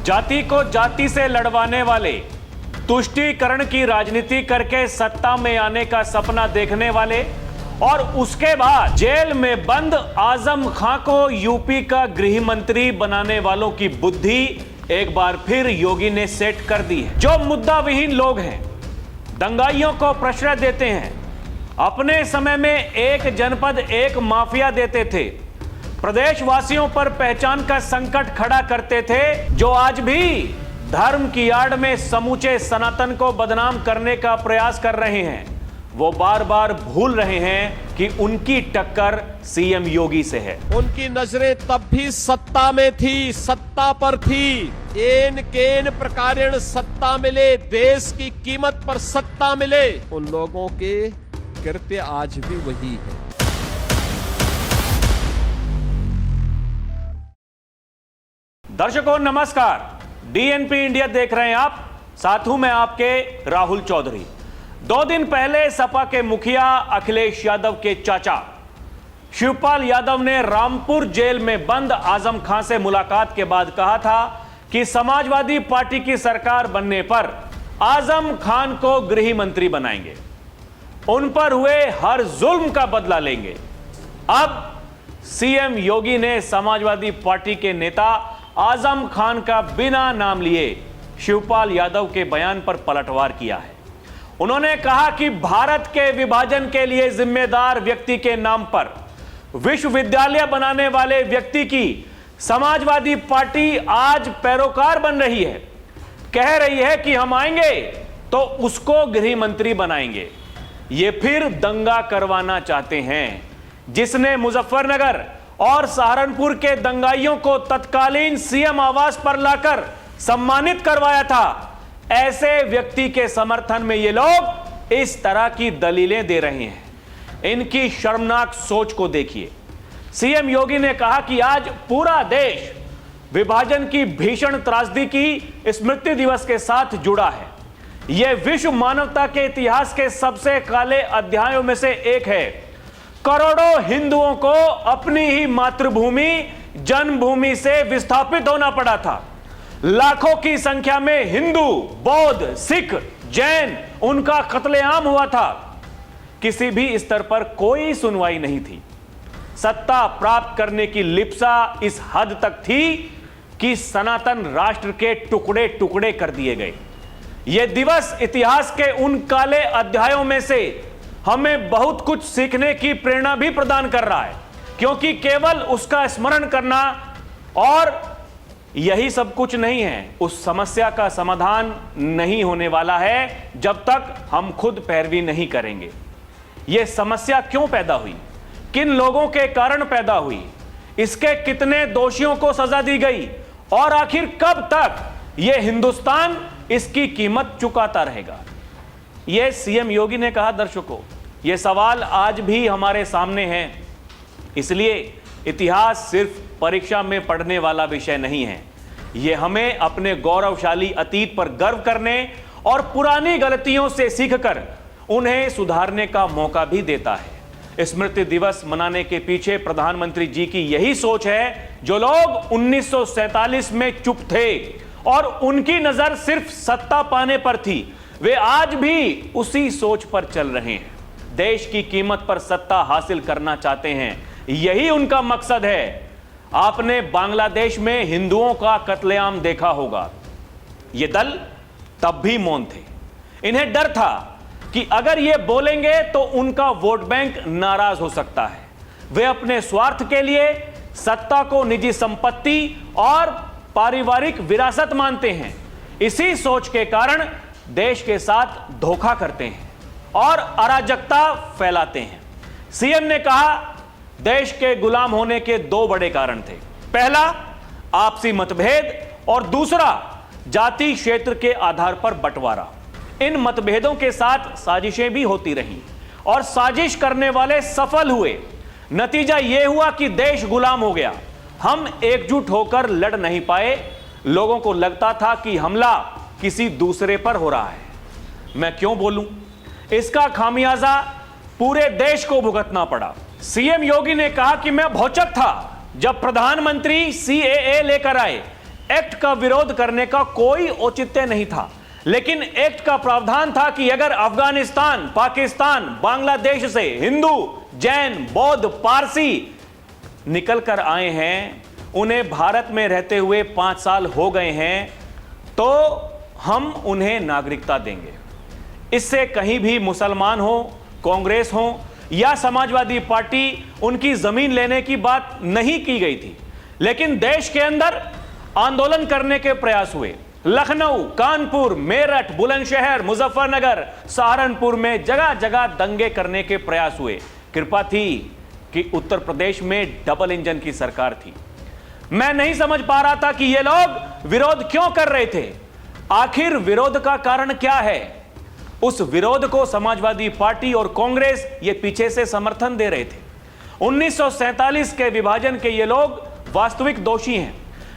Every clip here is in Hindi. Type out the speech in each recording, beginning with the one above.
जाति को जाति से लड़वाने वाले, तुष्टीकरण की राजनीति करके सत्ता में आने का सपना देखने वाले और उसके बाद जेल में बंद आजम खां को यूपी का गृह मंत्री बनाने वालों की बुद्धि एक बार फिर योगी ने सेट कर दी है। जो मुद्दा विहीन लोग हैं, दंगाइयों को प्रश्रय देते हैं, अपने समय में एक जनपद एक माफिया देते थे, प्रदेशवासियों पर पहचान का संकट खड़ा करते थे, जो आज भी धर्म की आड़ में समूचे सनातन को बदनाम करने का प्रयास कर रहे हैं, वो बार बार भूल रहे हैं कि उनकी टक्कर सीएम योगी से है। उनकी नजरें तब भी सत्ता में थी, सत्ता पर थी। एन केन प्रकारेण सत्ता मिले, देश की कीमत पर सत्ता मिले, उन लोगों के कृत्य आज भी वही है। दर्शकों नमस्कार, डीएनपी इंडिया देख रहे हैं आप, साथ हूं मैं आपके राहुल चौधरी। 2 दिन पहले सपा के मुखिया अखिलेश यादव के चाचा शिवपाल यादव ने रामपुर जेल में बंद आजम खां से मुलाकात के बाद कहा था कि समाजवादी पार्टी की सरकार बनने पर आजम खान को गृह मंत्री बनाएंगे, उन पर हुए हर जुल्म का बदला लेंगे। अब सीएम योगी ने समाजवादी पार्टी के नेता आजम खान का बिना नाम लिए शिवपाल यादव के बयान पर पलटवार किया है। उन्होंने कहा कि भारत के विभाजन के लिए जिम्मेदार व्यक्ति के नाम पर विश्वविद्यालय बनाने वाले व्यक्ति की समाजवादी पार्टी आज पैरोकार बन रही है, कह रही है कि हम आएंगे तो उसको गृह मंत्री बनाएंगे। ये फिर दंगा करवाना चाहते हैं। जिसने मुजफ्फरनगर और सहारनपुर के दंगाइयों को तत्कालीन सीएम आवास पर लाकर सम्मानित करवाया था, ऐसे व्यक्ति के समर्थन में ये लोग इस तरह की दलीलें दे रहे हैं। इनकी शर्मनाक सोच को देखिए। सीएम योगी ने कहा कि आज पूरा देश विभाजन की भीषण त्रासदी की स्मृति दिवस के साथ जुड़ा है। यह विश्व मानवता के इतिहास के सबसे काले अध्यायों में से एक है। करोड़ों हिंदुओं को अपनी ही मातृभूमि जन्मभूमि से विस्थापित होना पड़ा था। लाखों की संख्या में हिंदू, बौद्ध, सिख, जैन, उनका कत्लेआम हुआ था। किसी भी स्तर पर कोई सुनवाई नहीं थी। सत्ता प्राप्त करने की लिप्सा इस हद तक थी कि सनातन राष्ट्र के टुकड़े टुकड़े कर दिए गए। यह दिवस इतिहास के उन काले अध्यायों में से हमें बहुत कुछ सीखने की प्रेरणा भी प्रदान कर रहा है, क्योंकि केवल उसका स्मरण करना और यही सब कुछ नहीं है, उस समस्या का समाधान नहीं होने वाला है जब तक हम खुद पैरवी नहीं करेंगे। यह समस्या क्यों पैदा हुई, किन लोगों के कारण पैदा हुई, इसके कितने दोषियों को सजा दी गई और आखिर कब तक यह हिंदुस्तान इसकी कीमत चुकाता रहेगा, यह सीएम योगी ने कहा। दर्शकों, यह सवाल आज भी हमारे सामने है। इसलिए इतिहास सिर्फ परीक्षा में पढ़ने वाला विषय नहीं है। यह हमें अपने गौरवशाली अतीत पर गर्व करने और पुरानी गलतियों से सीखकर उन्हें सुधारने का मौका भी देता है। स्मृति दिवस मनाने के पीछे प्रधानमंत्री जी की यही सोच है। जो लोग 1947 में चुप थे और उनकी नजर सिर्फ सत्ता पाने पर थी, वे आज भी उसी सोच पर चल रहे हैं। देश की कीमत पर सत्ता हासिल करना चाहते हैं, यही उनका मकसद है। आपने बांग्लादेश में हिंदुओं का कत्लेआम देखा होगा। ये दल तब भी मौन थे। इन्हें डर था कि अगर ये बोलेंगे तो उनका वोट बैंक नाराज हो सकता है। वे अपने स्वार्थ के लिए सत्ता को निजी संपत्ति और पारिवारिक विरासत मानते हैं। इसी सोच के कारण देश के साथ धोखा करते हैं और अराजकता फैलाते हैं। सीएम ने कहा, देश के गुलाम होने के 2 बड़े कारण थे। पहला, आपसी मतभेद और दूसरा, जाति क्षेत्र के आधार पर बंटवारा। इन मतभेदों के साथ साजिशें भी होती रहीं और साजिश करने वाले सफल हुए। नतीजा यह हुआ कि देश गुलाम हो गया। हम एकजुट होकर लड़ नहीं पाए। लोगों को लगता था कि हमला किसी दूसरे पर हो रहा है। मैं क्यों बोलूं, इसका खामियाजा पूरे देश को भुगतना पड़ा। सीएम योगी ने कहा कि मैं भौचक था जब प्रधानमंत्री सीएए लेकर आए। एक्ट का विरोध करने का कोई औचित्य नहीं था, लेकिन एक्ट का प्रावधान था कि अगर अफगानिस्तान, पाकिस्तान, बांग्लादेश से हिंदू, जैन, बौद्ध, पारसी निकल कर आए हैं, उन्हें भारत में रहते हुए 5 साल हो गए हैं, तो हम उन्हें नागरिकता देंगे। इससे कहीं भी मुसलमान हो, कांग्रेस हो या समाजवादी पार्टी, उनकी जमीन लेने की बात नहीं की गई थी। लेकिन देश के अंदर आंदोलन करने के प्रयास हुए। लखनऊ, कानपुर, मेरठ, बुलंदशहर, मुजफ्फरनगर, सहारनपुर में जगह जगह दंगे करने के प्रयास हुए। कृपा थी कि उत्तर प्रदेश में डबल इंजन की सरकार थी। मैं नहीं समझ पा रहा था कि ये लोग विरोध क्यों कर रहे थे। आखिर विरोध का कारण क्या है? उस विरोध को समाजवादी पार्टी और कांग्रेस ये पीछे से समर्थन दे रहे थे। 1947 के विभाजन के ये लोग वास्तविक दोषी हैं।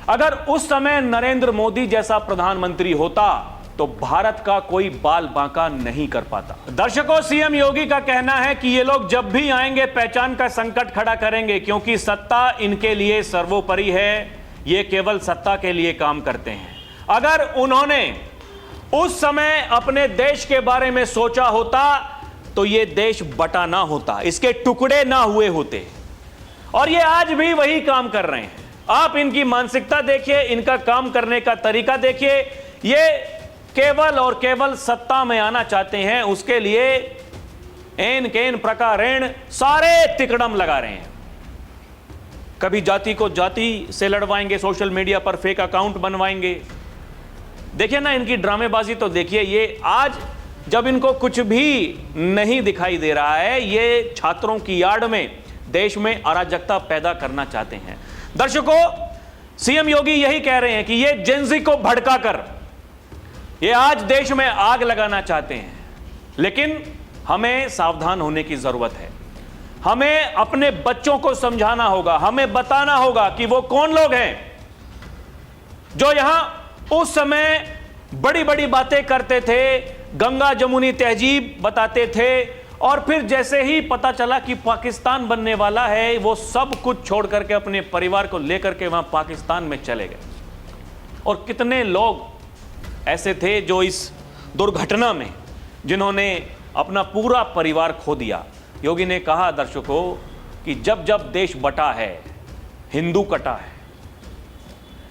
अगर उस समय नरेंद्र मोदी जैसा प्रधानमंत्री होता तो भारत का कोई बाल बांका नहीं कर पाता। दर्शकों, सीएम योगी का कहना है कि ये लोग जब भी आएंगे पहचान का संकट खड़ा करेंगे, क्योंकि सत्ता इनके लिए सर्वोपरि है। ये केवल सत्ता के लिए काम करते हैं। अगर उन्होंने उस समय अपने देश के बारे में सोचा होता तो ये देश बटा ना होता, इसके टुकड़े ना हुए होते। और ये आज भी वही काम कर रहे हैं। आप इनकी मानसिकता देखिए, इनका काम करने का तरीका देखिए। ये केवल और केवल सत्ता में आना चाहते हैं, उसके लिए एन केन प्रकारेण सारे तिकड़म लगा रहे हैं। कभी जाति को जाति से लड़वाएंगे, सोशल मीडिया पर फेक अकाउंट बनवाएंगे। देखिए ना इनकी ड्रामेबाजी तो देखिए। ये आज जब इनको कुछ भी नहीं दिखाई दे रहा है, ये छात्रों की आड़ में देश में अराजकता पैदा करना चाहते हैं। दर्शकों, सीएम योगी यही कह रहे हैं कि ये जेंजी को भड़काकर ये आज देश में आग लगाना चाहते हैं। लेकिन हमें सावधान होने की जरूरत है। हमें अपने बच्चों को समझाना होगा, हमें बताना होगा कि वो कौन लोग हैं जो यहां उस समय बड़ी बड़ी बातें करते थे, गंगा जमुनी तहजीब बताते थे, और फिर जैसे ही पता चला कि पाकिस्तान बनने वाला है, वो सब कुछ छोड़ करके अपने परिवार को लेकर के वहां पाकिस्तान में चले गए। और कितने लोग ऐसे थे जो इस दुर्घटना में जिन्होंने अपना पूरा परिवार खो दिया। योगी ने कहा दर्शकों कि जब जब देश बटा है, हिंदू कटा है।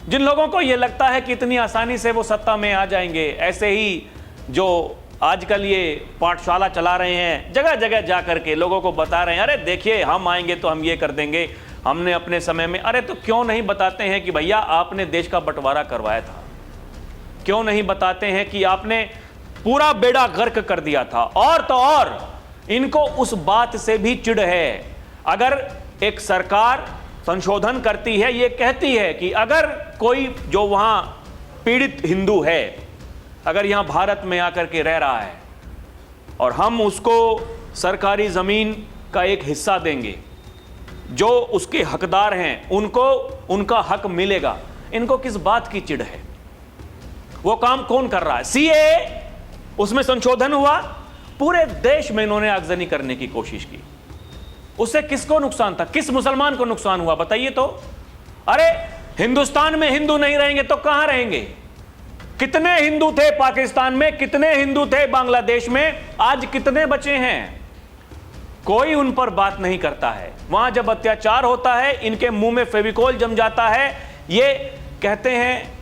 जिन लोगों को यह लगता है कि इतनी आसानी से वो सत्ता में आ जाएंगे, ऐसे ही जो आजकल ये पाठशाला चला रहे हैं, जगह जगह जा करके लोगों को बता रहे हैं, अरे देखिए हम आएंगे तो हम ये कर देंगे, हमने अपने समय में। अरे तो क्यों नहीं बताते हैं कि भैया आपने देश का बंटवारा करवाया था? क्यों नहीं बताते हैं कि आपने पूरा बेड़ा गर्क कर दिया था? और तो और इनको उस बात से भी चिढ़ है। अगर एक सरकार संशोधन करती है, ये कहती है कि अगर कोई जो वहां पीड़ित हिंदू है, अगर यहां भारत में आकर के रह रहा है और हम उसको सरकारी जमीन का एक हिस्सा देंगे, जो उसके हकदार हैं उनको उनका हक मिलेगा। इनको किस बात की चिढ़ है? वो काम कौन कर रहा है? सीएए, उसमें संशोधन हुआ, पूरे देश में इन्होंने आगजनी करने की कोशिश की। उससे किसको नुकसान था? किस मुसलमान को नुकसान हुआ बताइए तो? अरे हिंदुस्तान में हिंदू नहीं रहेंगे तो कहां रहेंगे? कितने हिंदू थे पाकिस्तान में, कितने हिंदू थे बांग्लादेश में, आज कितने बचे हैं? कोई उन पर बात नहीं करता है। वहां जब अत्याचार होता है, इनके मुंह में फेविकोल जम जाता है। ये कहते हैं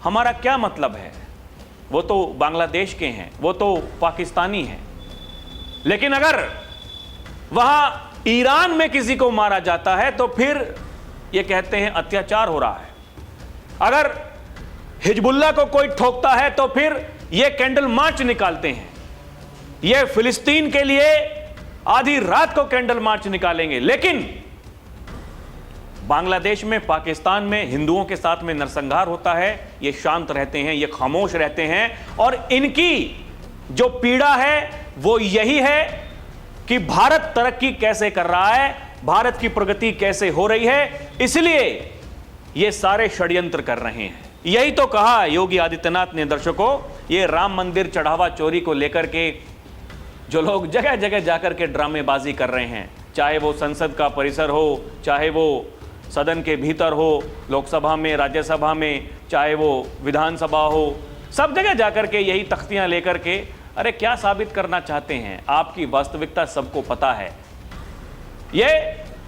हमारा क्या मतलब है, वो तो बांग्लादेश के हैं, वो तो पाकिस्तानी हैं। लेकिन अगर वहां ईरान में किसी को मारा जाता है तो फिर ये कहते हैं अत्याचार हो रहा है। अगर हिजबुल्लाह को कोई ठोकता है तो फिर ये कैंडल मार्च निकालते हैं। ये फिलिस्तीन के लिए आधी रात को कैंडल मार्च निकालेंगे। लेकिन बांग्लादेश में, पाकिस्तान में हिंदुओं के साथ में नरसंहार होता है, ये शांत रहते हैं, ये खामोश रहते हैं। और इनकी जो पीड़ा है वो यही है कि भारत तरक्की कैसे कर रहा है, भारत की प्रगति कैसे हो रही है, इसलिए ये सारे षड्यंत्र कर रहे हैं। यही तो कहा योगी आदित्यनाथ ने। दर्शकों, ये राम मंदिर चढ़ावा चोरी को लेकर के जो लोग जगह जगह जाकर के ड्रामेबाजी कर रहे हैं, चाहे वो संसद का परिसर हो, चाहे वो सदन के भीतर हो, लोकसभा में, राज्यसभा में, चाहे वो विधानसभा हो, सब जगह जाकर के यही तख्तियां लेकर के अरे क्या साबित करना चाहते हैं? आपकी वास्तविकता सबको पता है। ये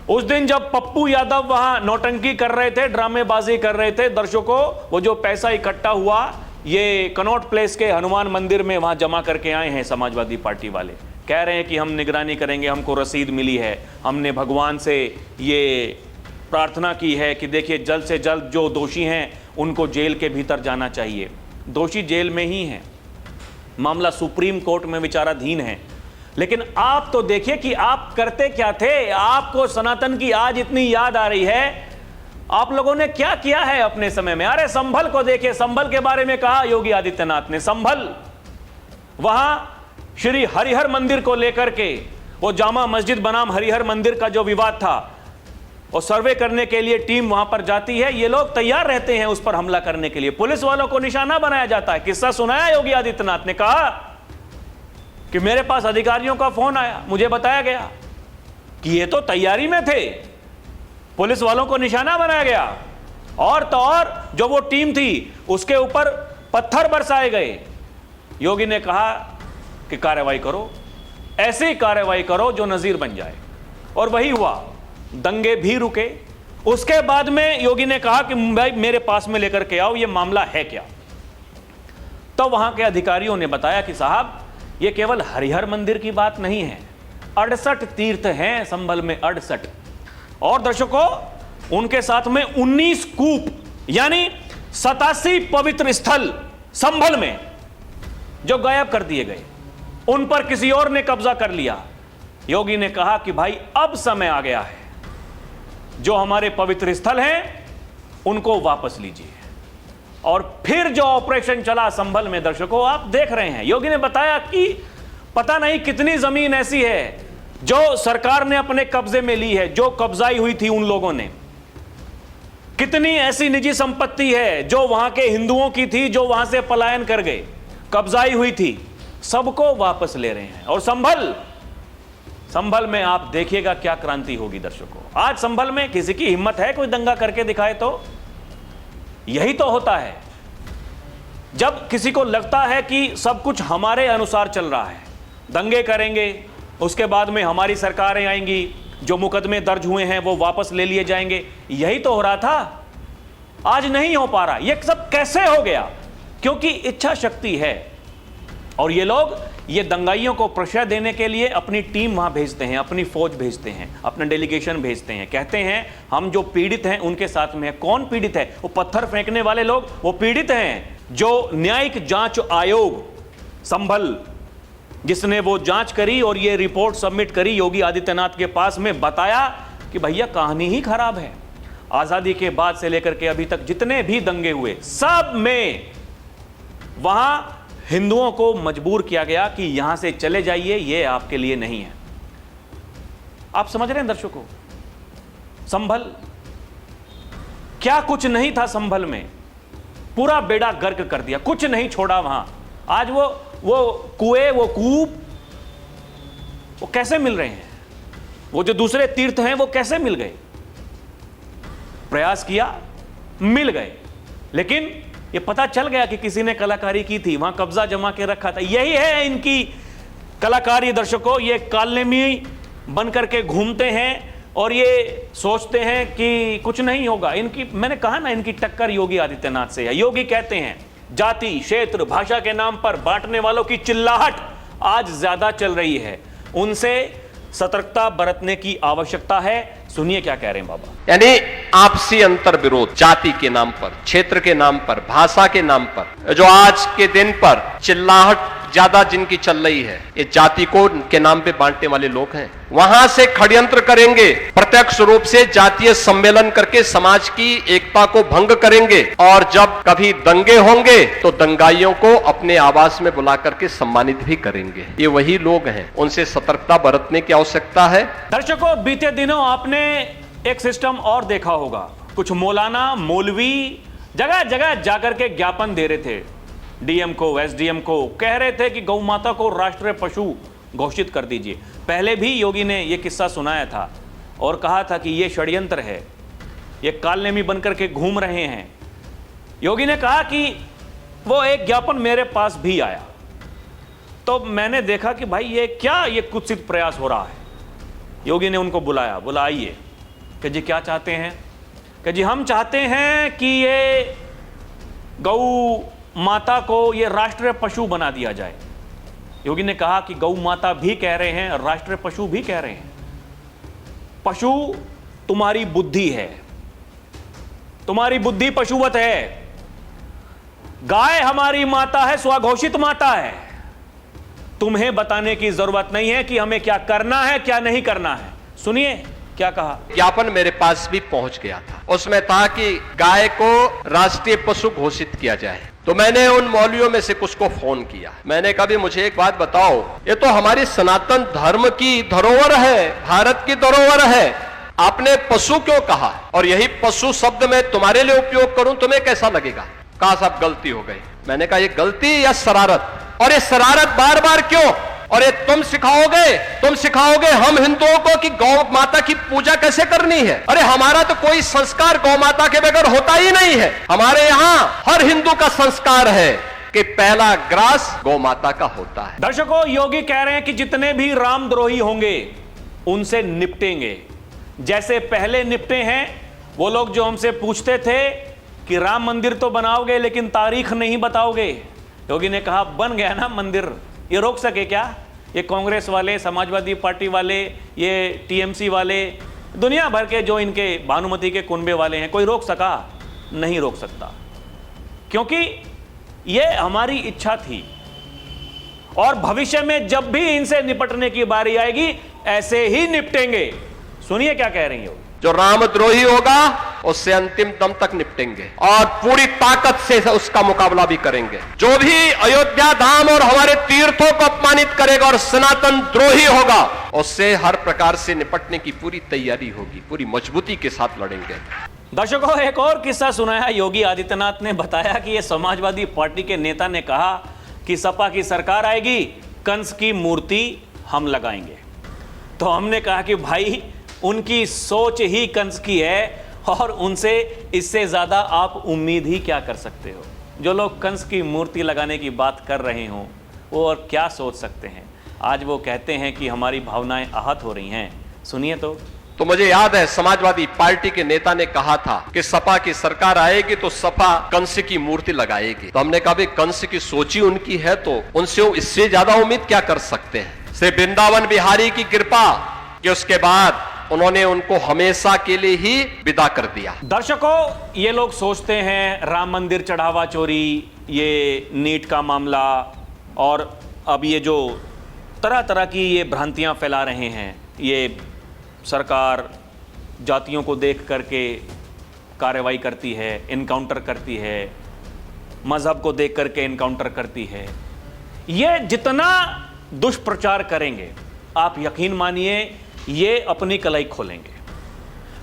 उस दिन जब पप्पू यादव वहां नौटंकी कर रहे थे, ड्रामेबाजी कर रहे थे, दर्शकों, वो जो पैसा इकट्ठा हुआ ये कनॉट प्लेस के हनुमान मंदिर में वहां जमा करके आए हैं समाजवादी पार्टी वाले। कह रहे हैं कि हम निगरानी करेंगे, हमको रसीद मिली है, हमने भगवान से ये प्रार्थना की है कि देखिए जल्द से जल्द जो दोषी हैं उनको जेल के भीतर जाना चाहिए। दोषी जेल में ही हैं, मामला सुप्रीम कोर्ट में विचाराधीन है। लेकिन आप तो देखिए कि आप करते क्या थे। आपको सनातन की आज इतनी याद आ रही है, आप लोगों ने क्या किया है अपने समय में? अरे संभल को देखिए, संभल के बारे में कहा योगी आदित्यनाथ ने। संभल, वहां श्री हरिहर मंदिर को लेकर के, वो जामा मस्जिद बनाम हरिहर मंदिर का जो विवाद था, और सर्वे करने के लिए टीम वहां पर जाती है, ये लोग तैयार रहते हैं उस पर हमला करने के लिए, पुलिस वालों को निशाना बनाया जाता है। किस्सा सुनाया योगी आदित्यनाथ ने, कहा कि मेरे पास अधिकारियों का फोन आया, मुझे बताया गया कि ये तो तैयारी में थे, पुलिस वालों को निशाना बनाया गया, और तो और जो वो टीम थी उसके ऊपर पत्थर बरसाए गए। योगी ने कहा कि कार्रवाई करो, ऐसी कार्रवाई करो जो नजीर बन जाए, और वही हुआ। दंगे भी रुके। उसके बाद में योगी ने कहा कि भाई मेरे पास में लेकर के आओ, ये मामला है क्या। तो वहां के अधिकारियों ने बताया कि साहब ये केवल हरिहर मंदिर की बात नहीं है, 68 तीर्थ हैं संभल में, 68। और दर्शकों, उनके साथ में 19 कूप यानी 87 पवित्र स्थल संभल में जो गायब कर दिए गए, उन पर किसी और ने कब्जा कर लिया। योगी ने कहा कि भाई अब समय आ गया है, जो हमारे पवित्र स्थल हैं उनको वापस लीजिए। और फिर जो ऑपरेशन चला संभल में, दर्शकों आप देख रहे हैं, योगी ने बताया कि पता नहीं कितनी जमीन ऐसी है जो सरकार ने अपने कब्जे में ली है, जो कब्जाई हुई थी उन लोगों ने। कितनी ऐसी निजी संपत्ति है जो वहां के हिंदुओं की थी, जो वहां से पलायन कर गए, कब्जाई हुई थी, सबको वापस ले रहे हैं। और संभल में आप देखिएगा क्या क्रांति होगी दर्शकों। आज संभल में किसी की हिम्मत है कोई दंगा करके दिखाए? तो यही तो होता है, जब किसी को लगता है कि सब कुछ हमारे अनुसार चल रहा है, दंगे करेंगे, उसके बाद में हमारी सरकारें आएंगी, जो मुकदमे दर्ज हुए हैं वो वापस ले लिए जाएंगे। यही तो हो रहा था, आज नहीं हो पा रहा। ये सब कैसे हो गया? क्योंकि इच्छा शक्ति है, और ये लोग ये दंगाइयों को प्रश्रय देने के लिए अपनी टीम वहां भेजते हैं, अपनी फौज भेजते हैं, अपना डेलीगेशन भेजते हैं, कहते हैं हम जो पीड़ित हैं उनके साथ में है। कौन पीड़ित है? वो पत्थर फेंकने वाले लोग, वो पीड़ित हैं जो न्यायिक जांच आयोग संभल, जिसने वो जांच करी और ये रिपोर्ट सबमिट करी योगी आदित्यनाथ के पास में, बताया कि भैया कहानी ही खराब है। आजादी के बाद से लेकर के अभी तक जितने भी दंगे हुए, सब में वहां हिंदुओं को मजबूर किया गया कि यहां से चले जाइए, ये आपके लिए नहीं है। आप समझ रहे हैं दर्शकों? संभल क्या कुछ नहीं था संभल में, पूरा बेड़ा गर्क कर दिया, कुछ नहीं छोड़ा वहां। आज वो कुएं, वो कूप, वो कैसे मिल रहे हैं? वो जो दूसरे तीर्थ हैं वो कैसे मिल गए? प्रयास किया, मिल गए, लेकिन ये पता चल गया कि किसी ने कलाकारी की थी, वहां कब्जा जमा के रखा था। यही है इनकी कलाकारी दर्शकों। ये कालनेमी बन करके घूमते हैं और ये सोचते हैं कि कुछ नहीं होगा। इनकी, मैंने कहा ना, इनकी टक्कर योगी आदित्यनाथ से है। योगी कहते हैं जाति, क्षेत्र, भाषा के नाम पर बांटने वालों की चिल्लाहट आज ज्यादा चल रही है, उनसे सतर्कता बरतने की आवश्यकता है। सुनिए क्या कह रहे हैं बाबा। यानी आपसी अंतर विरोध, जाति के नाम पर, क्षेत्र के नाम पर, भाषा के नाम पर, जो आज के दिन पर चिल्लाहट ज्यादा जिनकी चल रही है, ये जाति को के नाम पे बांटने वाले लोग हैं। वहां से षड्यंत्र करेंगे, प्रत्यक्ष रूप से जातीय सम्मेलन करके समाज की एकता को भंग करेंगे, और जब कभी दंगे होंगे तो दंगाइयों को अपने आवास में बुला करके सम्मानित भी करेंगे। ये वही लोग हैं, उनसे सतर्कता बरतने की आवश्यकता है। दर्शकों, बीते दिनों आपने एक सिस्टम और देखा होगा, कुछ मौलाना, मौलवी जगह जगह जाकर के ज्ञापन दे रहे थे, डीएम को, एसडीएम को, कह रहे थे कि गौ माता को राष्ट्रीय पशु घोषित कर दीजिए। पहले भी योगी ने यह किस्सा सुनाया था और कहा था कि यह षड्यंत्र है। ये कालनेमी बनकर के घूम रहे हैं। योगी ने कहा कि वो एक ज्ञापन मेरे पास भी आया, तो मैंने देखा कि भाई ये क्या, ये कुत्सित प्रयास हो रहा है। योगी ने उनको बुलाया, बोला आइए कि जी क्या चाहते हैं, कि जी हम चाहते हैं कि ये गौ माता को ये राष्ट्रीय पशु बना दिया जाए। योगी ने कहा कि गौ माता भी कह रहे हैं और राष्ट्रीय पशु भी कह रहे हैं। पशु तुम्हारी बुद्धि है, तुम्हारी बुद्धि पशुवत है। गाय हमारी माता है, स्वघोषित माता है। तुम्हें बताने की जरूरत नहीं है कि हमें क्या करना है, क्या नहीं करना है। सुनिए क्या कहा। ज्ञापन मेरे पास भी पहुंच गया था, उसमें था कि गाय को राष्ट्रीय पशु घोषित किया जाए। तो मैंने उन मौलवियों में से कुछ को फोन किया। मैंने कहा भी मुझे एक बात बताओ, ये तो हमारी सनातन धर्म की धरोहर है, भारत की धरोहर है, आपने पशु क्यों कहा? और यही पशु शब्द मैं तुम्हारे लिए उपयोग करूं, तुम्हें कैसा लगेगा? कहा साहब गलती हो गई। मैंने कहा ये गलती या शरारत, और ये शरारत बार बार क्यों? और ये तुम सिखाओगे हम हिंदुओं को कि गौ माता की पूजा कैसे करनी है? अरे हमारा तो कोई संस्कार गौ माता के बगैर होता ही नहीं है। हमारे यहाँ हर हिंदू का संस्कार है कि पहला ग्रास गौ माता का होता है। दर्शकों, योगी कह रहे हैं कि जितने भी रामद्रोही होंगे उनसे निपटेंगे, जैसे पहले निपटे हैं वो लोग जो हमसे पूछते थे कि राम मंदिर तो बनाओगे लेकिन तारीख नहीं बताओगे। योगी ने कहा बन गया ना मंदिर, ये रोक सके क्या? ये कांग्रेस वाले, समाजवादी पार्टी वाले, ये टीएमसी वाले, दुनिया भर के जो इनके भानुमति के कुनबे वाले हैं, कोई रोक सका? नहीं रोक सकता, क्योंकि ये हमारी इच्छा थी। और भविष्य में जब भी इनसे निपटने की बारी आएगी ऐसे ही निपटेंगे। सुनिए क्या कह रही है। जो रामद्रोही होगा उससे अंतिम दम तक निपटेंगे और पूरी ताकत से उसका मुकाबला भी करेंगे। जो भी अयोध्या धाम और हमारे तीर्थों को अपमानित करेगा और सनातन द्रोही होगा, उससे हर प्रकार से निपटने की पूरी तैयारी होगी, पूरी मजबूती के साथ लड़ेंगे। दर्शकों, एक और किस्सा सुनाया। योगी आदित्यनाथ ने बताया कि ये समाजवादी पार्टी के नेता ने कहा कि सपा की सरकार आएगी, कंस की मूर्ति हम लगाएंगे। तो हमने कहा कि भाई उनकी सोच ही कंस की है और उनसे इससे ज्यादा आप उम्मीद ही क्या कर सकते हो। जो लोग कंस की मूर्ति लगाने की बात कर रहे हो वो और क्या सोच सकते हैं। आज वो कहते हैं कि हमारी भावनाएं आहत हो रही हैं। सुनिए तो मुझे याद है समाजवादी पार्टी के नेता ने कहा था कि सपा की सरकार आएगी तो सपा कंस की मूर्ति लगाएगी। तो हमने कहा कंस की सोच ही उनकी है तो उनसे इससे ज्यादा उम्मीद क्या कर सकते हैं। श्री वृंदावन बिहारी की कृपा कि उसके बाद उन्होंने उनको हमेशा के लिए ही विदा कर दिया। दर्शकों, ये लोग सोचते हैं राम मंदिर चढ़ावा चोरी, ये नीट का मामला और अब ये जो तरह तरह की ये भ्रांतियां फैला रहे हैं, ये सरकार जातियों को देख करके कार्रवाई करती है, इनकाउंटर करती है, मजहब को देख करके इनकाउंटर करती है। ये जितना दुष्प्रचार करेंगे आप यकीन मानिए ये अपनी कलाई खोलेंगे,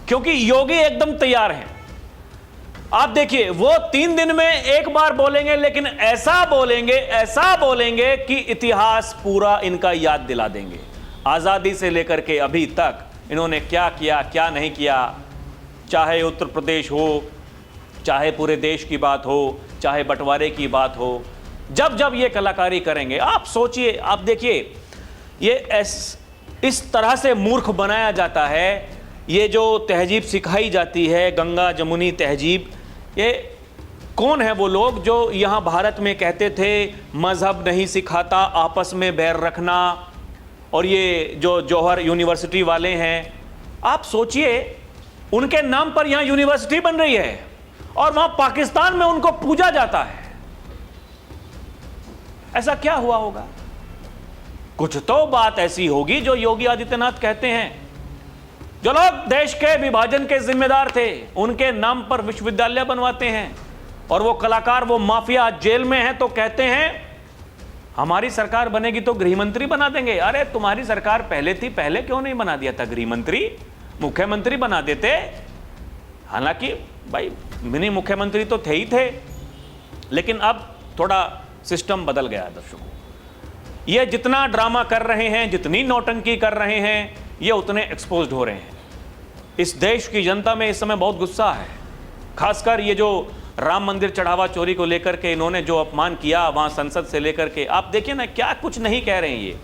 क्योंकि योगी एकदम तैयार हैं। आप देखिए वो 3 दिन में एक बार बोलेंगे, लेकिन ऐसा बोलेंगे कि इतिहास पूरा इनका याद दिला देंगे। आजादी से लेकर के अभी तक इन्होंने क्या किया, क्या नहीं किया, चाहे उत्तर प्रदेश हो, चाहे पूरे देश की बात हो, चाहे बंटवारे की बात हो, जब जब ये कलाकारी करेंगे आप सोचिए, आप देखिए ये इस तरह से मूर्ख बनाया जाता है। ये जो तहजीब सिखाई जाती है, गंगा जमुनी तहजीब, ये कौन है वो लोग जो यहाँ भारत में कहते थे मजहब नहीं सिखाता आपस में बैर रखना, और ये जो जौहर यूनिवर्सिटी वाले हैं, आप सोचिए उनके नाम पर यहाँ यूनिवर्सिटी बन रही है और वहाँ पाकिस्तान में उनको पूजा जाता है। ऐसा क्या हुआ होगा? कुछ तो बात ऐसी होगी जो योगी आदित्यनाथ कहते हैं। जो लोग देश के विभाजन के जिम्मेदार थे उनके नाम पर विश्वविद्यालय बनवाते हैं, और वो कलाकार, वो माफिया जेल में है तो कहते हैं हमारी सरकार बनेगी तो गृह मंत्री बना देंगे। अरे तुम्हारी सरकार पहले थी, पहले क्यों नहीं बना दिया था गृह मंत्री? मुख्यमंत्री बना देते। हालांकि भाई मिनी मुख्यमंत्री तो थे ही थे, लेकिन अब थोड़ा सिस्टम बदल गया। दर्शकों, ये जितना ड्रामा कर रहे हैं, जितनी नौटंकी कर रहे हैं, ये उतने एक्सपोज्ड हो रहे हैं। इस देश की जनता में इस समय बहुत गुस्सा है, खासकर ये जो राम मंदिर चढ़ावा चोरी को लेकर के इन्होंने जो अपमान किया वहां संसद से लेकर के, आप देखिए ना क्या कुछ नहीं कह रहे हैं ये,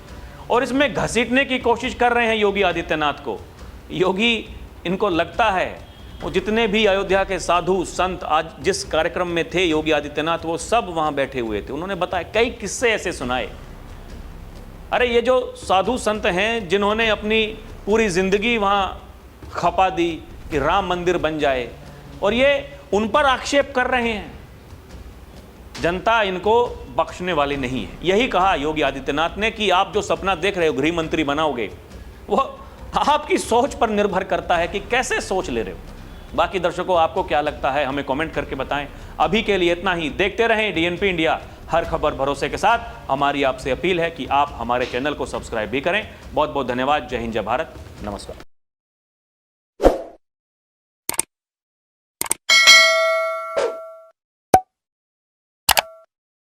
और इसमें घसीटने की कोशिश कर रहे हैं योगी आदित्यनाथ को। योगी, इनको लगता है वो जितने भी अयोध्या के साधु संत आज जिस कार्यक्रम में थे योगी आदित्यनाथ, वो सब वहां बैठे हुए थे, उन्होंने बताया, कई किस्से ऐसे सुनाए। अरे ये जो साधु संत हैं जिन्होंने अपनी पूरी जिंदगी वहां खपा दी कि राम मंदिर बन जाए, और ये उन पर आक्षेप कर रहे हैं, जनता इनको बख्शने वाली नहीं है। यही कहा योगी आदित्यनाथ ने कि आप जो सपना देख रहे हो गृह मंत्री बनाओगे, वो आपकी सोच पर निर्भर करता है कि कैसे सोच ले रहे हो। बाकी दर्शकों, आपको क्या लगता है हमें कमेंट करके बताएं। अभी के लिए इतना ही। देखते रहें डीएनपी इंडिया, हर खबर भरोसे के साथ। हमारी आपसे अपील है कि आप हमारे चैनल को सब्सक्राइब भी करें। बहुत बहुत धन्यवाद। जय हिंद, जय भारत, नमस्कार।